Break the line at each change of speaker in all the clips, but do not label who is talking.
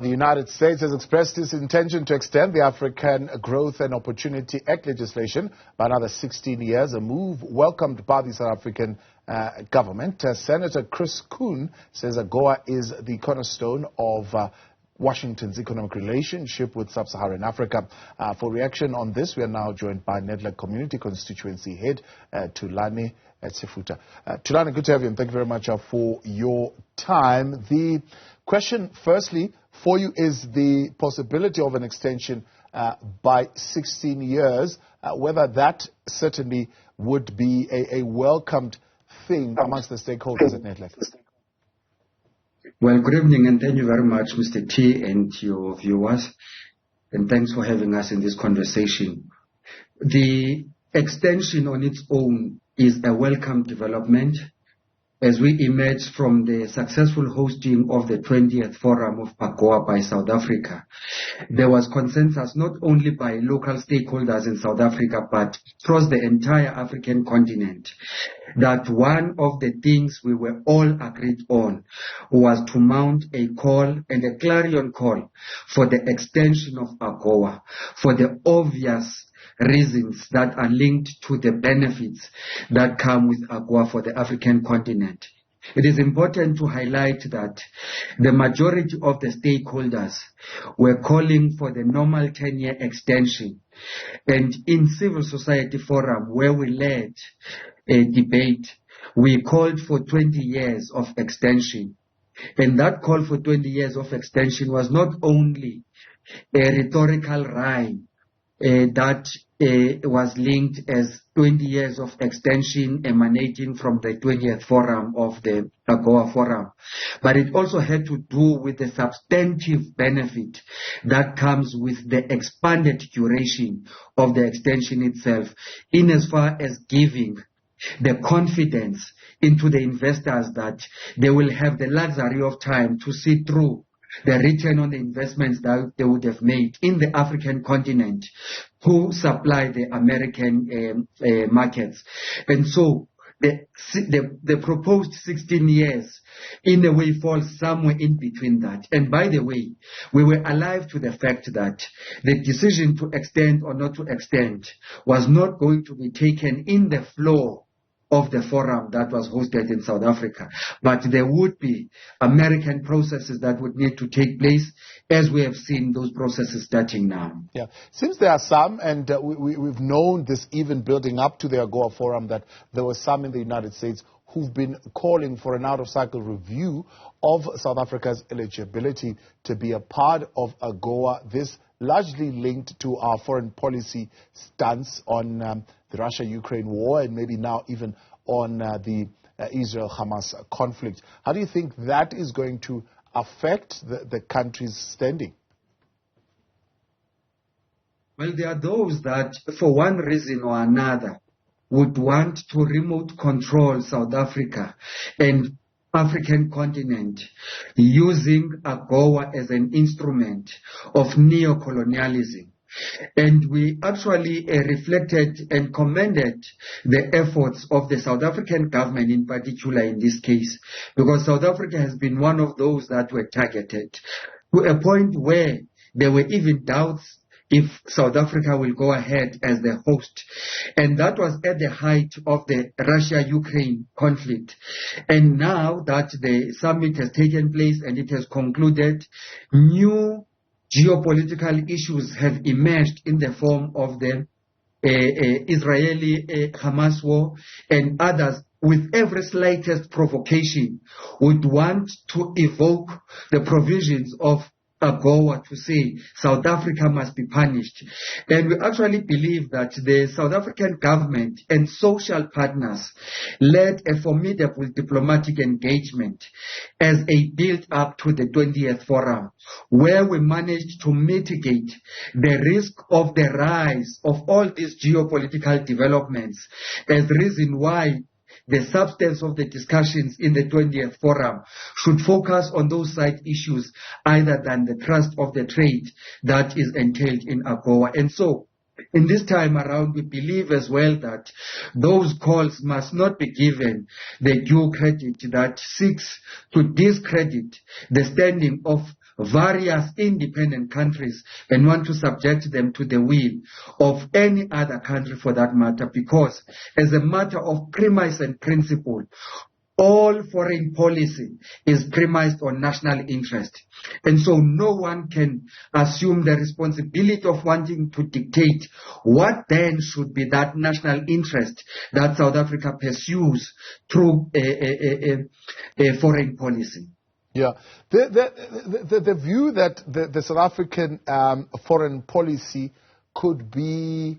The United States has expressed its intention to extend the African Growth and Opportunity Act legislation by another 16 years, a move welcomed by the South African government. Senator Chris Coons says Agoa is the cornerstone of Washington's economic relationship with sub-Saharan Africa. For reaction on this, we are now joined by Nedlac Community Constituency Head Thulani Tshefuta. Thulani, good to have you, and thank you very much for your time. The question, firstly, for you is the possibility of an extension by 16 years, whether that certainly would be a welcomed thing amongst the stakeholders at Nedlac.
Well, good evening, and thank you very much, Mr. T, and your viewers, and thanks for having us in this conversation. The extension on its own is a welcome development. As we emerge from the successful hosting of the 20th Forum of Agoa by South Africa, there was consensus not only by local stakeholders in South Africa, but across the entire African continent, that one of the things we were all agreed on was to mount a call and a clarion call for the extension of Agoa, for the obvious reasons that are linked to the benefits that come with Agoa for the African continent. It is important to highlight that the majority of the stakeholders were calling for the normal 10-year extension. And in civil society forum, where we led a debate, we called for 20 years of extension. And that call for 20 years of extension was not only a rhetorical rhyme, that was linked as 20 years of extension emanating from the 20th Forum of the Agoa Forum. But it also had to do with the substantive benefit that comes with the expanded duration of the extension itself, in as far as giving the confidence into the investors that they will have the luxury of time to see through the return on the investments that they would have made in the African continent to supply the American markets. And so the proposed 16 years in a way falls somewhere in between that. And by the way, we were alive to the fact that the decision to extend or not to extend was not going to be taken in the flow of the forum that was hosted in South Africa. But there would be American processes that would need to take place, as we have seen those processes starting now.
Yeah, since there are some, and we've known this even building up to the Agoa Forum, that there were some in the United States who've been calling for an out-of-cycle review of South Africa's eligibility to be a part of Agoa, this largely linked to our foreign policy stance on the Russia-Ukraine war, and maybe now even on the Israel-Hamas conflict. How do you think that is going to affect the country's standing?
Well, there are those that, for one reason or another, would want to remote control South Africa and African continent using Agoa as an instrument of neo-colonialism. And we actually reflected and commended the efforts of the South African government in particular in this case, because South Africa has been one of those that were targeted to a point where there were even doubts if South Africa will go ahead as the host. And that was at the height of the Russia-Ukraine conflict. And now that the summit has taken place and it has concluded, new geopolitical issues have emerged in the form of the Israeli-Hamas war, and others with every slightest provocation would want to evoke the provisions of Agoa to say South Africa must be punished. And we actually believe that the South African government and social partners led a formidable diplomatic engagement as a build-up to the 20th Forum, where we managed to mitigate the risk of the rise of all these geopolitical developments as the reason why the substance of the discussions in the 20th Forum should focus on those side issues other than the thrust of the trade that is entailed in Agoa. And so, in this time around, we believe as well that those calls must not be given the due credit that seeks to discredit the standing of various independent countries and want to subject them to the will of any other country for that matter, because as a matter of premise and principle, all foreign policy is premised on national interest. And so no one can assume the responsibility of wanting to dictate what then should be that national interest that South Africa pursues through a foreign policy.
Yeah, the view that the South African foreign policy could be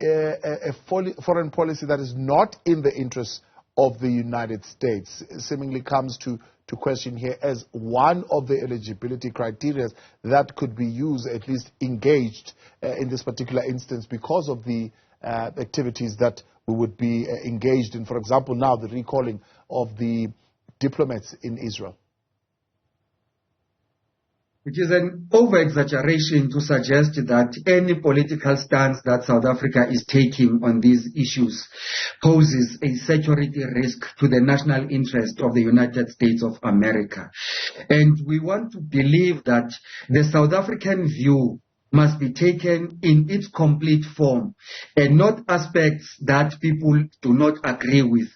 a foreign policy that is not in the interest of the United States seemingly comes to question here as one of the eligibility criteria that could be used, at least engaged in this particular instance, because of the activities that we would be engaged in. For example, now the recalling of the diplomats in Israel.
It is an over-exaggeration to suggest that any political stance that South Africa is taking on these issues poses a security risk to the national interest of the United States of America. And we want to believe that the South African view must be taken in its complete form and not aspects that people do not agree with,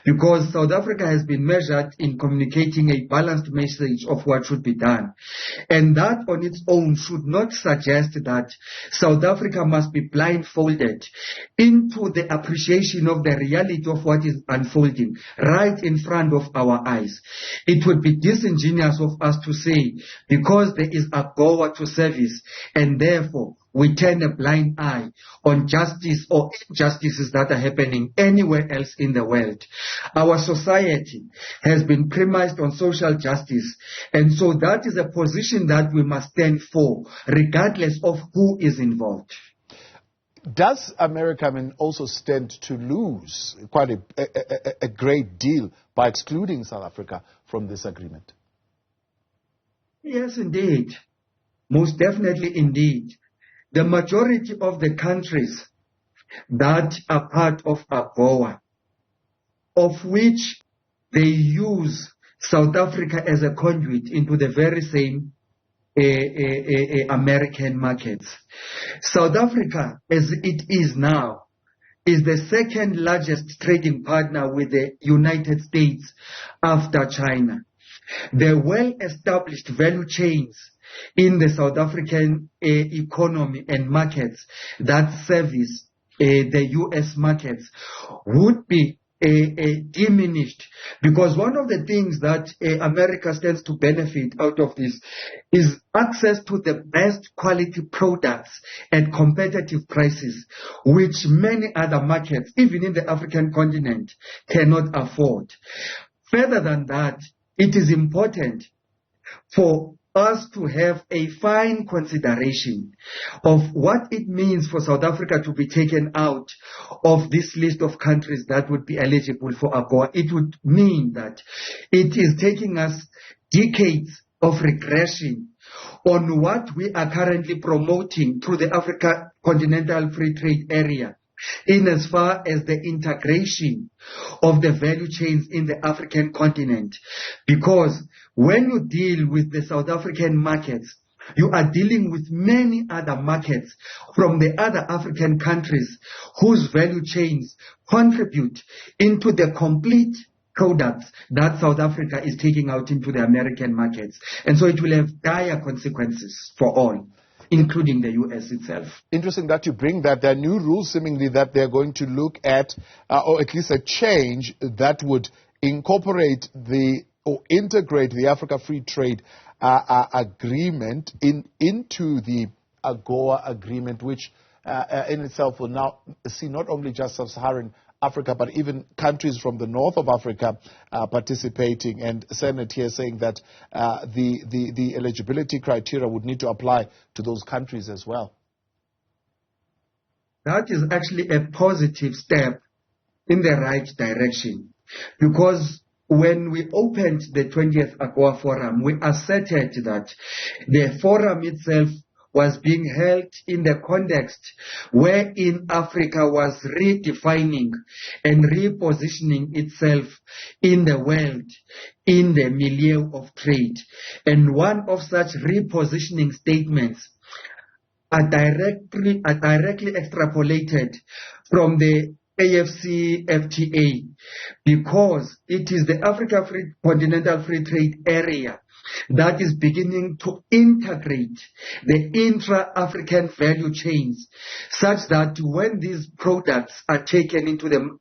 because South Africa has been measured in communicating a balanced message of what should be done, and that on its own should not suggest that South Africa must be blindfolded into the appreciation of the reality of what is unfolding right in front of our eyes. It would be disingenuous of us to say, because there is Agoa to service, and therefore we turn a blind eye on justice or injustices that are happening anywhere else in the world. Our society has been premised on social justice, and so that is a position that we must stand for, regardless of who is involved.
Does America also stand to lose quite a great deal by excluding South Africa from this agreement?
Yes, indeed. Most definitely indeed. The majority of the countries that are part of Agoa, of which they use South Africa as a conduit into the very same American markets. South Africa, as it is now, is the second largest trading partner with the United States after China. The well-established value chains in the South African economy and markets that service the U.S. markets would be diminished, because one of the things that America stands to benefit out of this is access to the best quality products at competitive prices, which many other markets, even in the African continent, cannot afford. Further than that, it is important for us to have a fine consideration of what it means for South Africa to be taken out of this list of countries that would be eligible for Agoa. It would mean that it is taking us decades of regression on what we are currently promoting through the Africa Continental Free Trade Area, in as far as the integration of the value chains in the African continent. Because when you deal with the South African markets, you are dealing with many other markets from the other African countries whose value chains contribute into the complete products that South Africa is taking out into the American markets. And so it will have dire consequences for all, including the U.S. itself.
Interesting that you bring that. There are new rules seemingly that they're going to look at, or at least a change that would incorporate or integrate the Africa Free Trade Agreement into the Agoa Agreement, which in itself will now see not only just sub-Saharan Africa, but even countries from the north of Africa participating. And Senate here saying that the eligibility criteria would need to apply to those countries as well.
That is actually a positive step in the right direction, because when we opened the 20th Agoa Forum, we asserted that the forum itself was being held in the context wherein Africa was redefining and repositioning itself in the world, in the milieu of trade. And one of such repositioning statements are directly extrapolated from the AfCFTA, because it is the Africa Continental Free Trade Area that is beginning to integrate the intra-African value chains, such that when these products are taken into the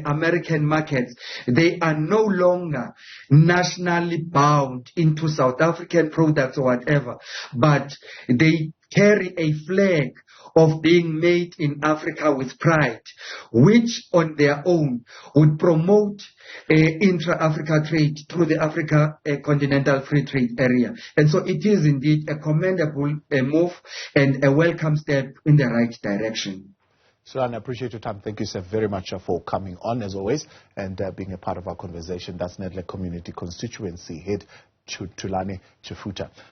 American markets, they are no longer nationally bound into South African products or whatever, but they carry a flag of being made in Africa with pride, which on their own would promote intra-Africa trade through the Africa Continental Free Trade Area. And so it is indeed a commendable move and a welcome step in the right direction.
Thulani, I appreciate your time. Thank you, sir, very much for coming on, as always, and being a part of our conversation. That's Nedlac Community Constituency Head Thulani Tshefuta.